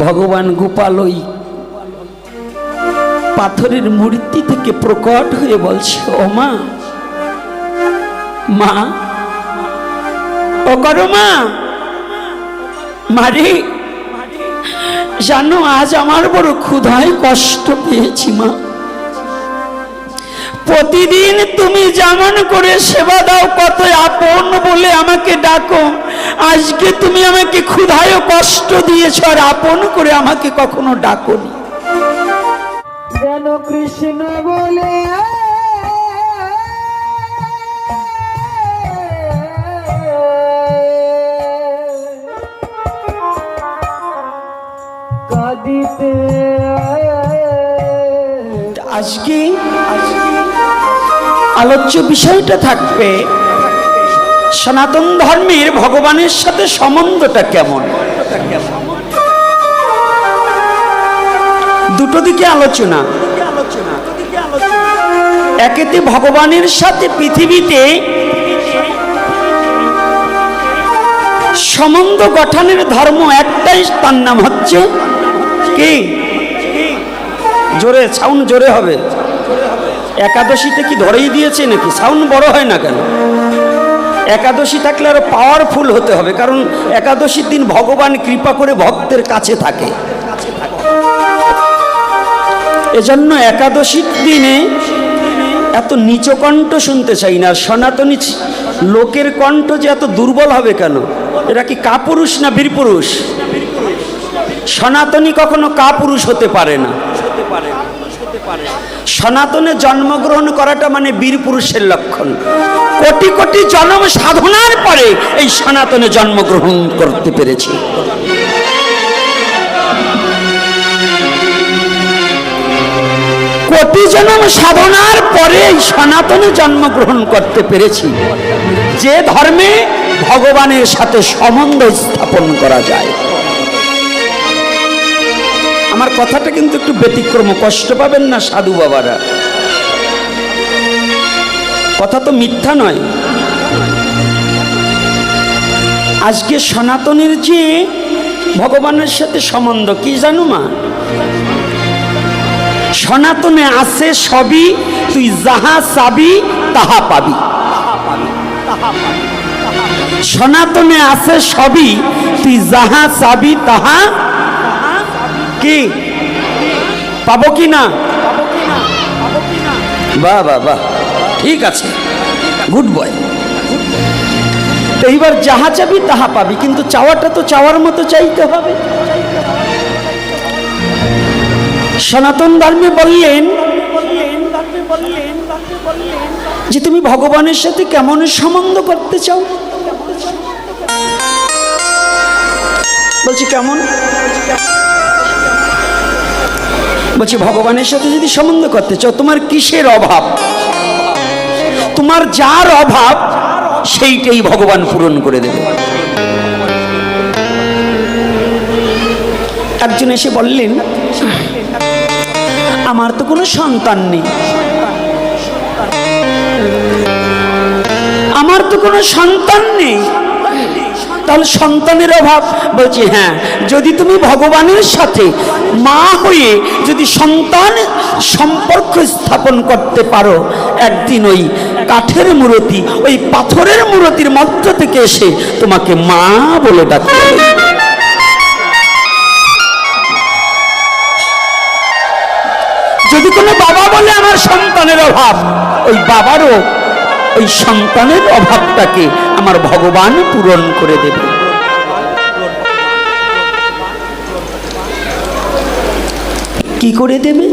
ভগবান গোপাল ওই পাথরের মূর্তি থেকে প্রকট হয়ে বলছে, ও মা, মা, ও করো মা, মারে, জানো আজ আমার বড় ক্ষুধায় কষ্ট পেয়েছি মা। প্রতিদিন তুমি যেমন করে সেবা দাও, কত আপন বলে আমাকে ডাকো, আজকে তুমি আমাকে ক্ষুধায় কষ্ট দিয়েছ আর আপন করে আমাকে কখনো ডাকোনি। যেন কৃষ্ণ বলে কাঁদিতে। আজকে আলোচ্য বিষয়টা থাকবে সনাতন ধর্মের ভগবানের সাথে সম্বন্ধটা কেমন। দুটো দিকে আলোচনা। একেতে ভগবানের সাথে পৃথিবীতে সম্বন্ধ গঠনের ধর্ম একটাই, তার নাম হচ্ছে কি? জোরে সাউন্ড জোরে হবে। একাদশীতে কি ধরেই দিয়েছে নাকি? সাউন্ড বড় হয় না কেন? একাদশী থাকলে আরো পাওয়ারফুল হতে হবে, কারণ একাদশীর দিন ভগবান কৃপা করে ভক্তের কাছে থাকে। এজন্য একাদশীর দিনে এত নিচ কণ্ঠ শুনতে চাই না। সনাতনী লোকের কণ্ঠ যে এত দুর্বল হবে কেন? এরা কি কাপুরুষ না বীরপুরুষ? সনাতনী কখনো কাপুরুষ হতে পারে না। সনাতনে জন্মগ্রহণ করাটা মানে বীর পুরুষের লক্ষণ। কোটি কোটি জন্ম সাধনার পরে এই সনাতনে জন্মগ্রহণ করতে পেরেছি। কোটি জন্ম সাধনার পরে এই সনাতনে জন্মগ্রহণ করতে পেরেছি, যে ধর্মে ভগবানের সাথে সম্বন্ধ স্থাপন করা যায়। আমার কথাটা কিন্তু একটু ব্যতিক্রম, কষ্ট পাবেন না সাধু বাবারা। কথা তো মিথ্যা নয়। আজকে সনাতনের যে ভগবানের সাথে সম্বন্ধ কি জানো মা? সনাতনে আছে সবই, তুই যাহা চাবি তাহা পাবি। সনাতনে আছে সবই, তুই যাহা চাবি তাহা কি পাবো কি না? বাহ বাহ বাহ, ঠিক আছে, গুড বয়। তো এইবার যাহা চাবি তাহা পাবি, কিন্তু চাওয়াটা তো চাওয়ার মতো চাইতে হবে। সনাতন ধর্মে বললেন যে তুমি ভগবানের সাথে কেমন সম্বন্ধ করতে চাও? বলছি কেমন? বলছি ভগবানের সাথে যদি সম্বন্ধ করতে চাও, তোমার কিসের অভাব? তোমার যার অভাব সেইটাই ভগবান পূরণ করে দেবে। একজন এসে বললেন, আমার তো কোনো সন্তান নেই, আমার তো কোনো সন্তান নেই, তাহলে সন্তানের অভাব? বলছি হ্যাঁ, যদি তুমি ভগবানের সাথে মা হয়ে যদি সন্তান সম্পর্ক স্থাপন করতে পারো, একদিন ওই কাঠের মূর্তি, ওই পাথরের মূর্তির মধ্য থেকে এসে তোমাকে মা বলে ডাকতে হবে। যদি কোনো বাবা বলে আমার সন্তানের অভাব, ওই বাবারও ওই সন্তানের অভাবটাকে আমার ভগবান পূরণ করে দেবে। কি করে দেবে?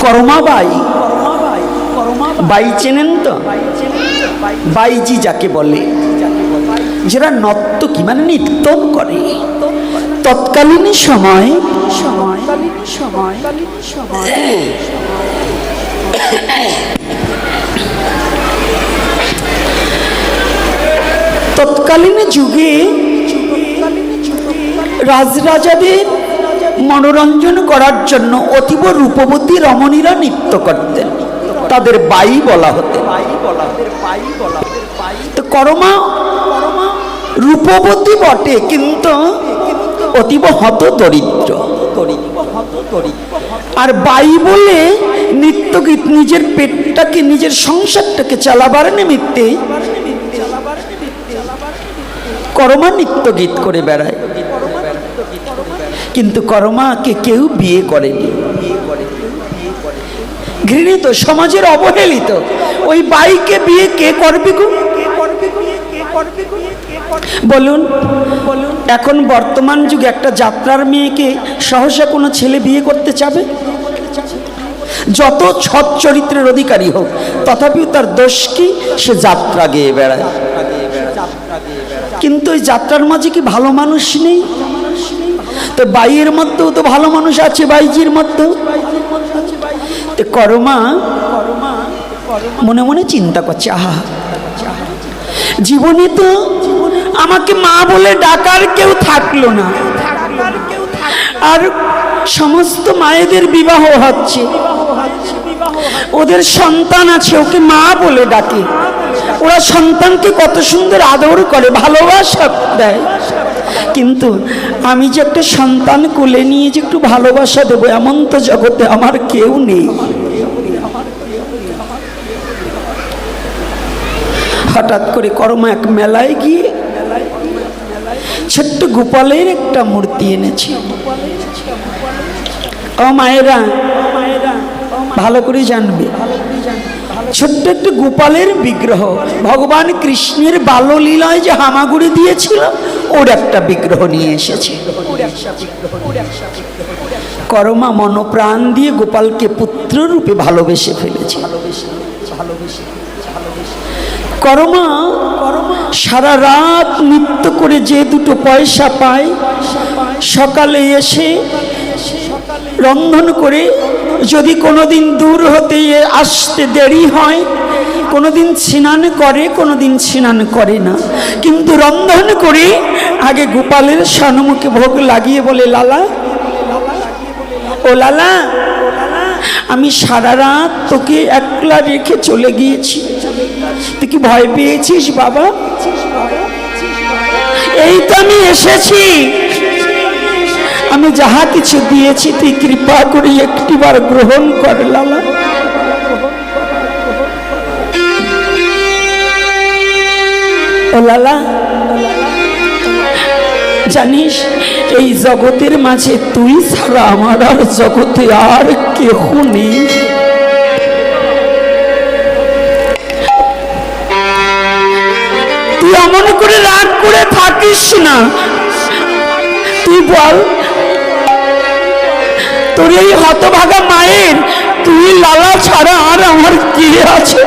কর্মাবাই, বাই চেনেন তো? বাইজি যাকে বলে, যারা নর্তকী মানে নৃত্যন করে, তৎকালীন সময় তৎকালীন যুগে রাজরাজাদের মনোরঞ্জন করার জন্য অতীব রূপবতী রমণীরা নৃত্য করতেন, তাদের বাই বলা হতো। তো করমা রূপবতী বটে, কিন্তু অতীব হত দরিদ্র। আর বাই বলে নিত্যগীত নিজের পেটটাকে, নিজের সংসারটাকে চালাবার নিমিত্তে করমা নিত্যগীত করে বেড়ায়। কিন্তু করমাকে কেউ বিয়ে করেনি, ঘৃণিত, সমাজের অবহেলিত। ওই বাইকে বিয়ে কে করবে গো? বলুন, এখন বর্তমান যুগে একটা যাত্রার মেয়েকে সহসা কোনো ছেলে বিয়ে করতে চাবে? যত সৎ চরিত্রের অধিকারী হোক, তথাপিও তার দোষ কি? সে যাত্রা গেয়ে বেড়ায়। কিন্তু ওই যাত্রার মাঝে কি ভালো মানুষ নেই? তো বাইয়ের মধ্যেও তো ভালো মানুষ আছে, বাইজির মধ্যেও। তো করমা মনে মনে চিন্তা করছে, আহা, জীবনে তো আমাকে মা বলে ডাকার কেউ থাকলো না, আর সমস্ত মায়েদের বিবাহ হচ্ছে, ওদের সন্তান আছে, ওকে মা বলে ডাকে, ওরা সন্তানকে কত সুন্দর আদর করে, ভালোবাসা দেয়। কিন্তু আমি যে একটা সন্তান কোলে নিয়ে যে একটু ভালোবাসা দেবো, এমন তো জগতে আমার কেউ নেই। হঠাৎ করে করমা এক মেলায় গিয়ে ছোট্ট গোপালের একটা মূর্তি এনেছে। ও মায়েরা ভালো করে জানবে, ছোট্ট একটা গোপালের বিগ্রহ, ভগবান কৃষ্ণের বাল্যলীলায় যে হামাগুড়ি দিয়েছিল, ওর একটা বিগ্রহ নিয়ে এসেছে। করমা মনপ্রাণ দিয়ে গোপালকে পুত্র রূপে ভালোবেসে ফেলেছে। করমা সারা রাত নৃত্য করে যে দুটো পয়সা পায়, সকালে এসে রন্ধন করে, যদি কোনোদিন দূর হতে আসতে দেরি হয়, কোনোদিন স্নান করে, কোনোদিন স্নান করে না, কিন্তু রন্ধন করে আগে গোপালের সম্মুখে ভোগ লাগিয়ে বলে, লালা, ও লালা, আমি সারা রাত তোকে একলা রেখে চলে গিয়েছি, তুই কি ভয় পেয়েছিস বাবা? এই তো আমি এসেছি, আমি যাহা কিছু দিয়েছি তুই কৃপা করে একটিবার গ্রহণ কর লালা। ও লালা, জানিস এই জগতের মাঝে তুই ছাড়া আমার আর জগতে আর কেহ নেই। তুই এমন করে রাগ করে থাকিস না, তুই বল, তোর এই হতভাগা মায়ের, তুই লালা ছাড়া আর আমার কে আছে?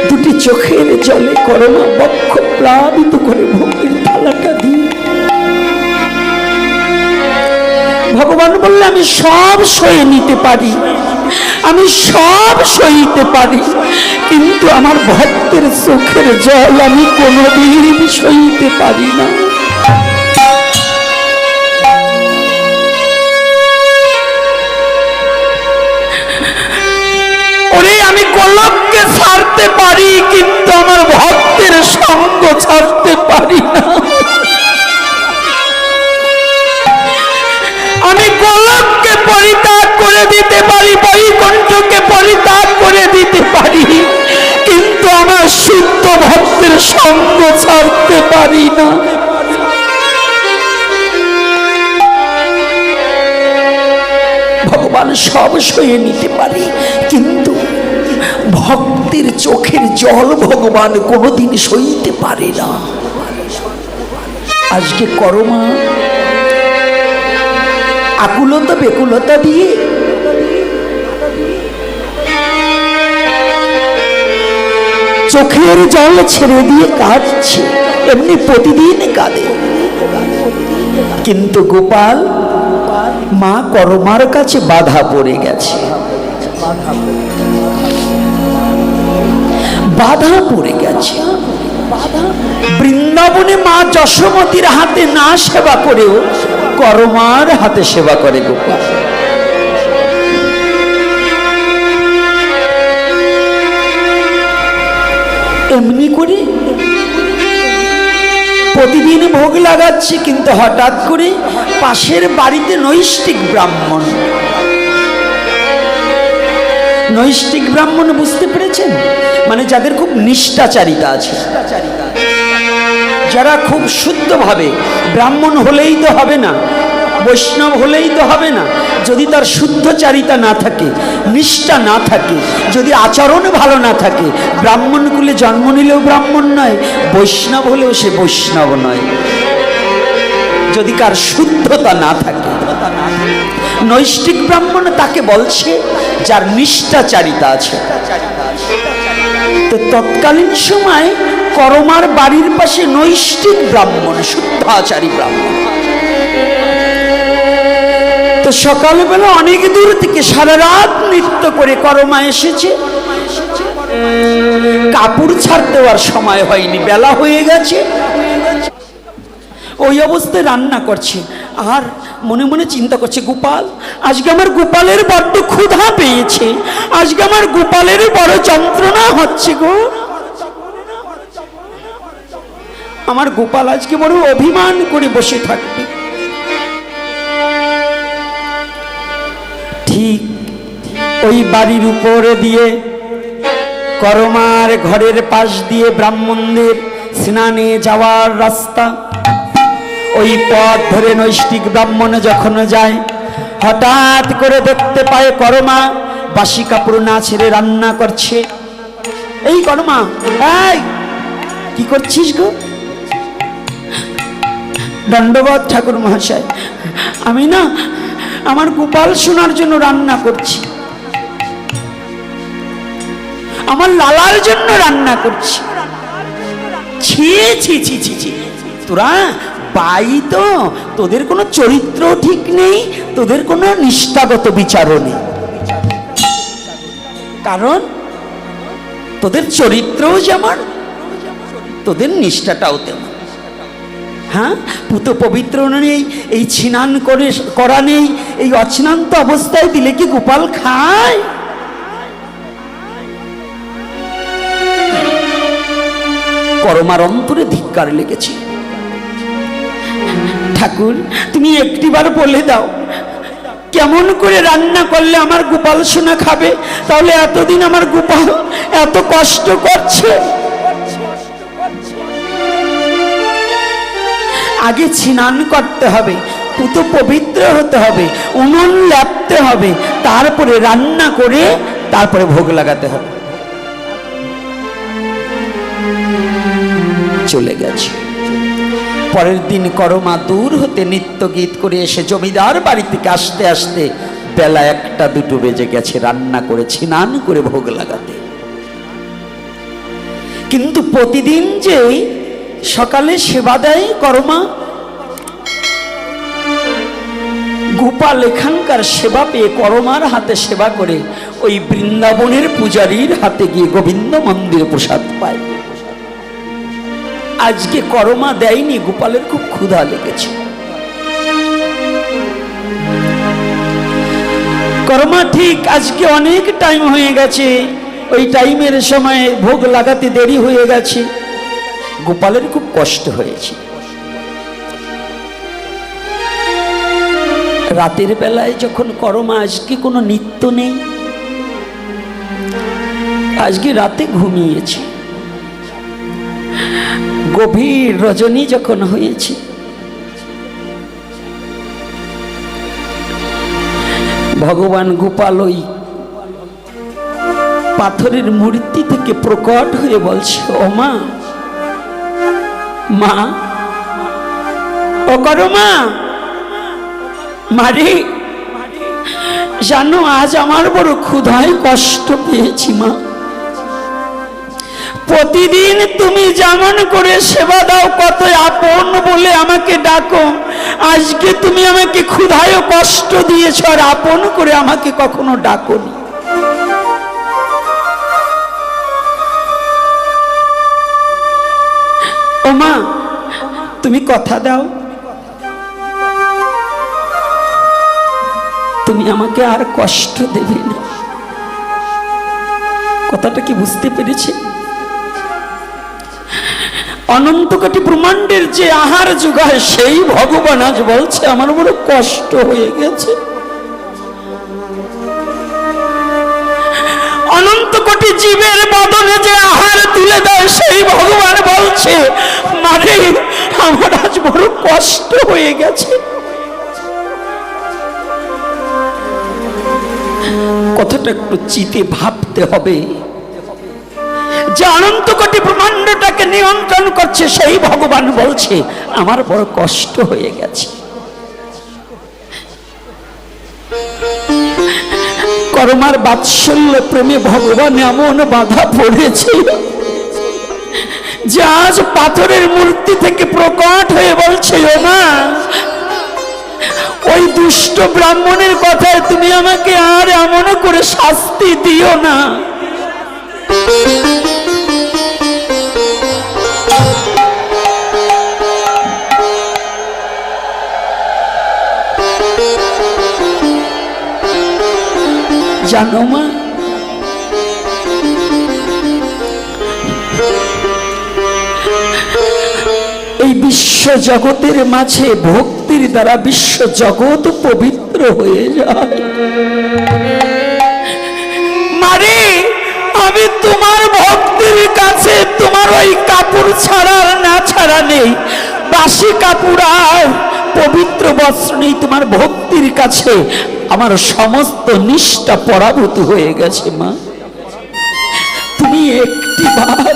দুটি চোখের জলে করমা বক্ষ প্লাবিত করে ভোগের থালাটা দিয়ে ভগবান বললে, আমি সব সয়ে নিতে পারি, আমি সব সইতে পারি, কিন্তু আমার ভক্তের চোখের জল আমি কোনোদিন সইতে পারি না। ওরে আমি গোলককে ছাড়তে পারি, কিন্তু আমার ভক্তের সঙ্গ ছাড়তে পারি না। আমি গোলককে পরিত্যাগ করে দিতে পারি, বৈকুণ্ঠকে পরিত্যাগ করে দিতে পারি, কিন্তু আমার শুদ্ধ ভক্তের সঙ্গ ছাড়তে পারি না। ভগবান সব সয়ে নিতে পারি, কিন্তু ভক্তের চোখের জল ভগবান কোনোদিন সইতে পারে না। আজকে করমা আকুলতা বেকুলতা দিয়ে চোখের জল ছেড়ে দিয়ে কাঁদছে, এমনি প্রতিদিন কাঁদে। কিন্তু গোপাল মা করমার কাছে বাধা পড়ে গেছে, বাধা পড়ে গেছে। বৃন্দাবনে মা যশোমতীর হাতে না সেবা করেও করমার হাতে সেবা করে গোপাল। করে? প্রতিদিন ভোগ লাগাচ্ছে, কিন্তু হঠাৎ করে পাশের বাড়িতে নৈষ্ঠিক ব্রাহ্মণ। নৈষ্ঠিক ব্রাহ্মণ বুঝতে পেরেছেন? মানে যাদের খুব নিষ্ঠাচারিতা আছে, যারা খুব শুদ্ধভাবে, ব্রাহ্মণ হলেই তো হবে না, বৈষ্ণব হলেই তো হবে না, যদি তার শুদ্ধচারিতা না থাকে, নিষ্ঠা না থাকে, যদি আচরণ ভালো না থাকে, ব্রাহ্মণ কুলে জন্ম নিলেও ব্রাহ্মণ নয়, বৈষ্ণব হলেও সে বৈষ্ণব নয়, যদি কার শুদ্ধতা না থাকে। নৈষ্ঠিক ব্রাহ্মণ তাকে বলছে যার নিষ্ঠাচারিতা আছে। তো তৎকালীন সময় করমার বাড়ির পাশে নৈষ্ঠিক ব্রাহ্মণ, শুদ্ধাচারী ব্রাহ্মণ। তো সকালবেলা অনেক দূর থেকে সারা রাত নৃত্য করে করমা এসেছে। কাপড় ছাড় দেওয়ার সময় হয়নি, বেলা হয়ে গেছে। ওই অবস্থায় রান্না করছে আর মনে মনে চিন্তা করছে, গোপাল, আজকে আমার গোপালের বড্ড ক্ষুধা পেয়েছে, আজকে আমার গোপালের বড় যন্ত্রণা হচ্ছে গো, আমার গোপাল আজকে বড় অভিমান করে বসে থাকবে। ঠিক ওই বাড়ির উপরে দিয়ে করমার ঘরের পাশ দিয়ে ব্রাহ্মণদের স্নানে যাওয়ার রাস্তা, ওই পথ ধরে নৈষ্ঠিক ব্রাহ্মণ যখন যায়, হঠাৎ করে দেখতে পায় করমা বাসি কাপড় না ছেড়ে রান্না করছে। এই করমা, এই কি করছিস গো? দণ্ডবত ঠাকুর মহাশয়, আমি না আমার গোপাল সোনার জন্য রান্না করছি, আমার লালার জন্য রান্না করছি। ছি ছি ছি ছি ছি, তোরা পাই তো, তোদের কোনো চরিত্র ঠিক নেই, তোদের কোনো নিষ্ঠাগত বিচারও নেই, কারণ তোদের চরিত্রও যেমন, তোদের নিষ্ঠাটাও তেমন। হ্যাঁ, পুত পবিত্র নেই, এই স্নান করে করা নেই, এই অস্নান্ত অবস্থায় দিলে কি গোপাল খায়? করমার অন্তরে ধিক্কার লেগেছে। ঠাকুর, তুমি একটিবার বলে দাও, কেমন করে রান্না করলে আমার গোপাল সোনা খাবে? তাহলে এতদিন আমার গোপাল এত কষ্ট করছে। আগে স্নান করতে হবে, পুত পবিত্র হতে হবে, উনুন লেপতে হবে, তারপরে রান্না করে তারপরে ভোগ লাগাতে হবে। চলে গেছে। পরের দিন করমা দূর হতে নিত্য গীত করে এসে জমিদার বাড়ি থেকে আসতে আসতে বেলা 1-2 বেজে গেছে, রান্না করে স্নান করে ভোগ লাগাতে। কিন্তু প্রতিদিন যে সকালে সেবা দেয় করমা, গোপাল এখানকার সেবা পেয়ে করমার হাতে সেবা করে ওই বৃন্দাবনের পূজারীর হাতে গিয়ে গোবিন্দ মন্দির প্রসাদ পায়। আজকে করমা দেয়নি, গোপালের খুব ক্ষুধা লেগেছে। করমা ঠিক আজকে অনেক টাইম হয়ে গেছে, ওই টাইমের সময় ভোগ লাগাতে দেরি হয়ে গেছে, গোপালের খুব কষ্ট হয়েছে। রাতের বেলায় যখন করমা, আজকে কোনো নিত্য নেই, আজকে রাতে ঘুমিয়েছে। গভীর রজনী যখন হয়েছে, ভগবান গোপাল ওই পাথরের মূর্তি থেকে প্রকট হয়ে বলছে, ও মা, মা, ও করমা, মারে, জানো আজ আমার বড় ক্ষুধায় কষ্ট পেয়েছি মা। প্রতিদিন তুমি যেমন করে সেবা দাও, কত আপন বলে আমাকে ডাকো, আজকে তুমি আমাকে ক্ষুধায় কষ্ট দিয়েছ আর আপন করে আমাকে কখনো ডাকোনি। ও মা, তুমি কথা দাও, তুমি আমাকে আর কষ্ট দেবে না। কথাটা কি বুঝতে পেরেছে? অনন্ত কোটি ব্রহ্মাণ্ডের যে আহার যোগায় সেই ভগবান আজ বলছে আমার বড় কষ্ট হয়ে গেছে। অনন্ত কোটি জীবের বদনে যে আহার তুলে দেয় সেই ভগবান বলছে মানে আমার আজ বড় কষ্ট হয়ে গেছে। কথাটা একটু চিতে ভাবতে হবে যে অনন্ত কোটি ব্রহ্মাণ্ডটাকে নিয়ন্ত্রণ করছে সেই ভগবান বলছে আমার বড় কষ্ট হয়ে গেছে। কর্মার বাৎসল্য প্রেমে ভগবান এমন বাধা পড়েছে যে আজ পাথরের মূর্তি থেকে প্রকট হয়ে বলছে ও মা, ওই দুষ্ট ব্রাহ্মণের কথায় তুমি আমাকে আর এমন করে শাস্তি দিও না। জানো মা, এই বিশ্ব জগতের মাঝে ভক্তির দ্বারা বিশ্ব জগৎ পবিত্র হয়ে যায়। মানে আমি তোমার ভক্তির কাছে তোমার ওই কাপড় ছাড়ার না ছাড়া নেই, বাসি কাপড় আর পবিত্র বস্ত্র নেই, তোমার ভক্তির কাছে আমার সমস্ত নিষ্ঠা পরাভূত হয়ে গেছে। মা তুমি একটি বার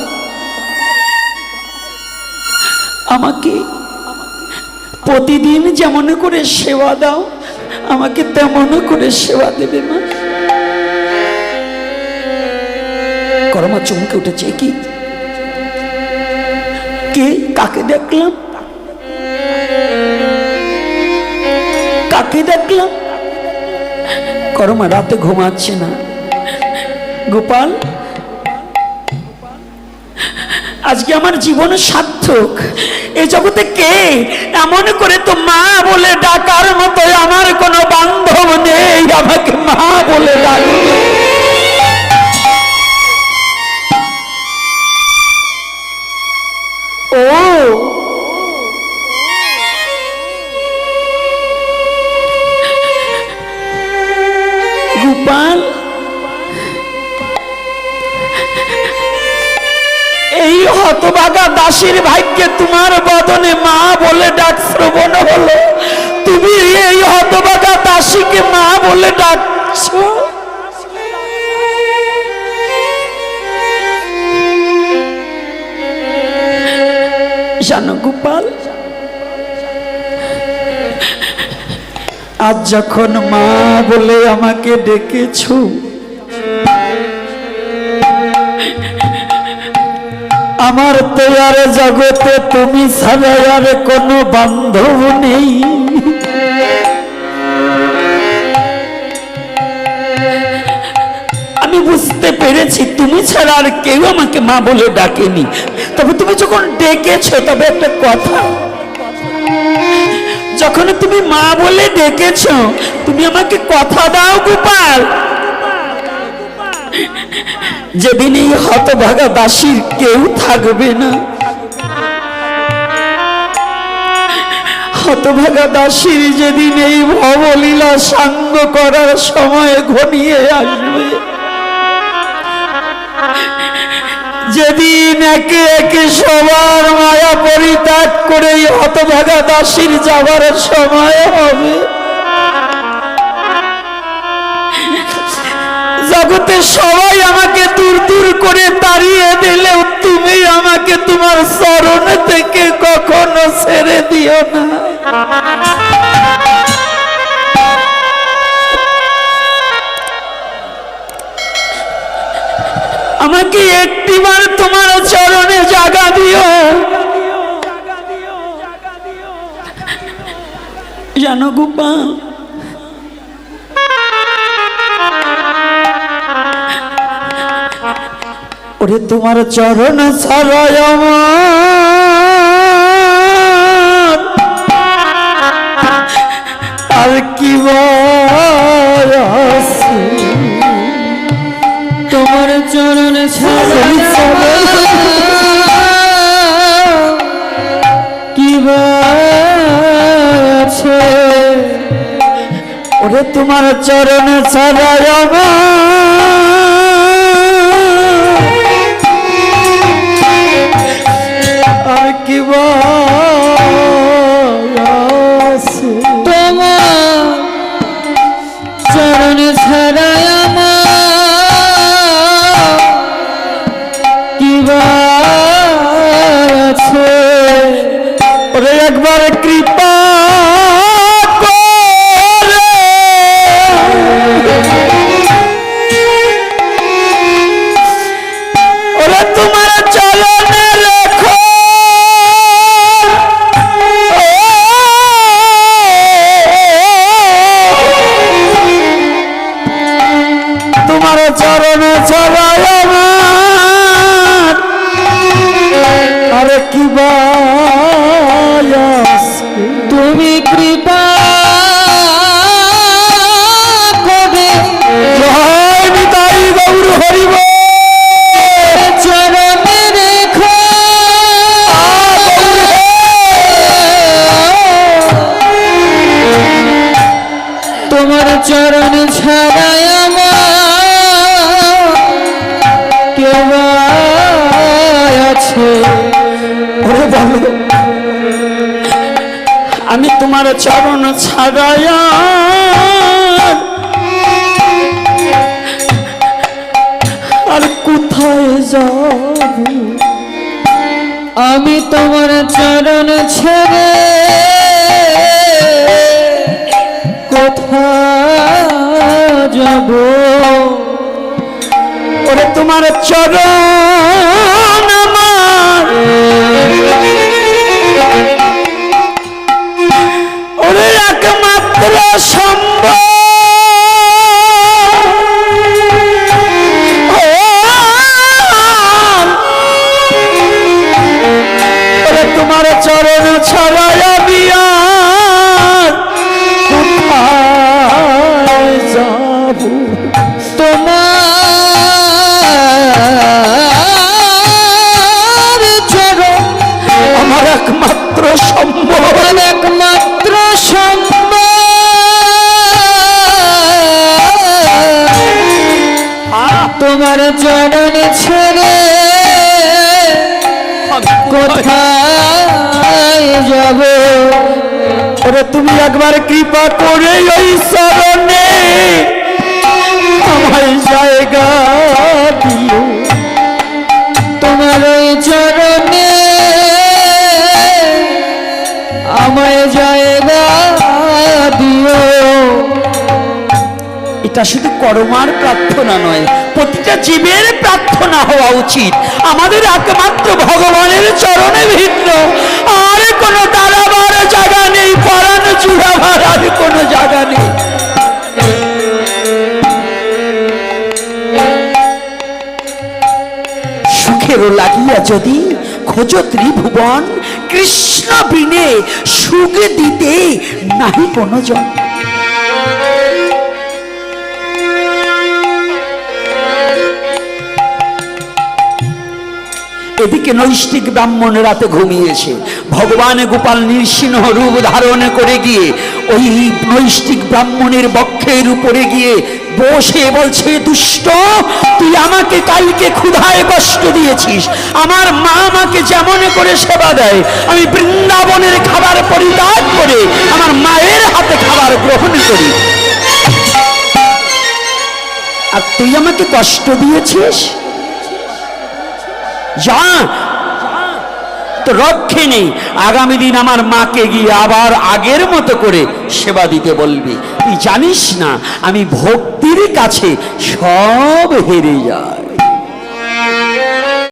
আমাকে প্রতিদিন যেমন করে সেবা দাও আমাকে তেমন করে সেবা দেবে মা। কর্মা চমকে উঠেছে, কি কে কাকে দেখলাম, কাকে দেখলাম? কর্মা রাতে ঘুমাচ্ছে না। গোপাল, আজকে আমার জীবন সার্থক। এ জগতে কে এমন করে তো মা বলে ডাকার মতো আমার কোনো বান্ধব নেই, আমাকে মা বলে ডাকবে। ও গোপাল, এই হতভাগা দাসীর ভাগ্যে তোমার বদনে মা বলে ডাক শ্রবণ হলো। তুমি এই হতভাগা দাসীকে মা বলে ডাকছো। জানো গোপাল, আজ যখন মা বলে আমাকে ডেকেছো, আমার তো আর জগতে তুমি ছাড়া আর কোনো বান্ধব নেই। আমি বুঝতে পেরেছি তুমি ছাড়া আর কেউ আমাকে মা বলে ডাকেনি। তবে তুমি যখন ডেকেছো, তবে একটা কথা, যখন তুমি মা বলে ডেকেছো তুমি আমাকে কথা দাও গোপাল, যেদিন এই হতভাগা দাসীর কেউ থাকবে না, হতভাগা দাসীর যেদিন এই ভবলীলা সাঙ্গ করার সময় ঘনিয়ে আসবে, যেদিন একে একে সবার মায়া পরিত্যাগ করে এই হতভাগা দাসীর যাবার সময় হবে, জগতে সবাই আমাকে দূর দূর করে তাড়িয়ে দিলেও তুমি আমাকে তোমার চরণ থেকে কখনো ছেড়ে দিও না। আমাকে একটিবার তোমার চরণে জাগা দিও। জানো গোপাল, ওরে তোমার চরণ ছাড়ায় আমার আর কি আছে, তোমার চরণ ছাড়ায় ওরে তোমার চরণ ছাড়াই আর কি আছে, তোমার চরণ ছাড়াই আমার কি বা আছে। ওরে একবার কৃপা তোমার চরণে রেখো, তোমার চরণে ছাড়াই আমার আরে কি বা আছে। তুমি কৃপা করে জয় নিতাই গৌর হরিব চরণে রেখো, তোমার চরণ ছাড়াই আমার কে বা আছে। ওরে বলো আমি তোমার চরণ ছাড়াই আর কোথায় যাব, আমি তোমার চরণ ছেড়ে কোথায় যাব। ওরে তোমার চরণ আমার ওরে একমাত্র সম্ভব, তোমার চরণ ছড়ায় বিয়ার কোথায় যাব, তোমার চরণ আমার একমাত্র সম্ভব, একমাত্র সম্ভব। তোমার চরণ ছেড়ে কোথায় যাব। ওরে তুমি একবার কৃপা করে ওই চরণে আমায় জায়গা দিও, তোমার ওই চরণে আমায় জায়গা দিও। এটা শুধু করমার প্রার্থনা নয়, প্রতিটা জীবের প্রার্থনা হওয়া উচিত। আমাদের একমাত্র ভগবানের চরণে ভিন্ন আর কোনো দাঁড়াবার জায়গা নেই, পরাণ জুড়াবার আর কোনো জায়গা নেই। সুখেরও লাগিয়া যদি খোঁজ ত্রিভুবন, কৃষ্ণ বিনে সুখ দিতে নাহি কোনো জন। এদিকে নৈষ্ঠিক ব্রাহ্মণ রাতে ঘুমিয়েছে, ভগবান গোপাল নৃসিংহ রূপ ধারণ করে গিয়ে ওই নৈষ্ঠিক ব্রাহ্মণের বক্ষের উপরে গিয়ে বসে বলছে, দুষ্ট তুই আমাকে কালকে ক্ষুধায় কষ্ট দিয়েছিস, আমার মা আমাকে যেমন করে সেবা দেয় আমি বৃন্দাবনের খাবার পরিত্যাগ করে আমার মায়ের হাতে খাবার গ্রহণ করি, আর তুই আমাকে কষ্ট দিয়েছিস, যা তো রক্ষে নেই, আগামী দিন আমার মাকে গিয়ে আবার আগের মতো করে সেবা দিতে বলবি, তুই জানিস না আমি ভক্তির কাছে সব হেরে যাই।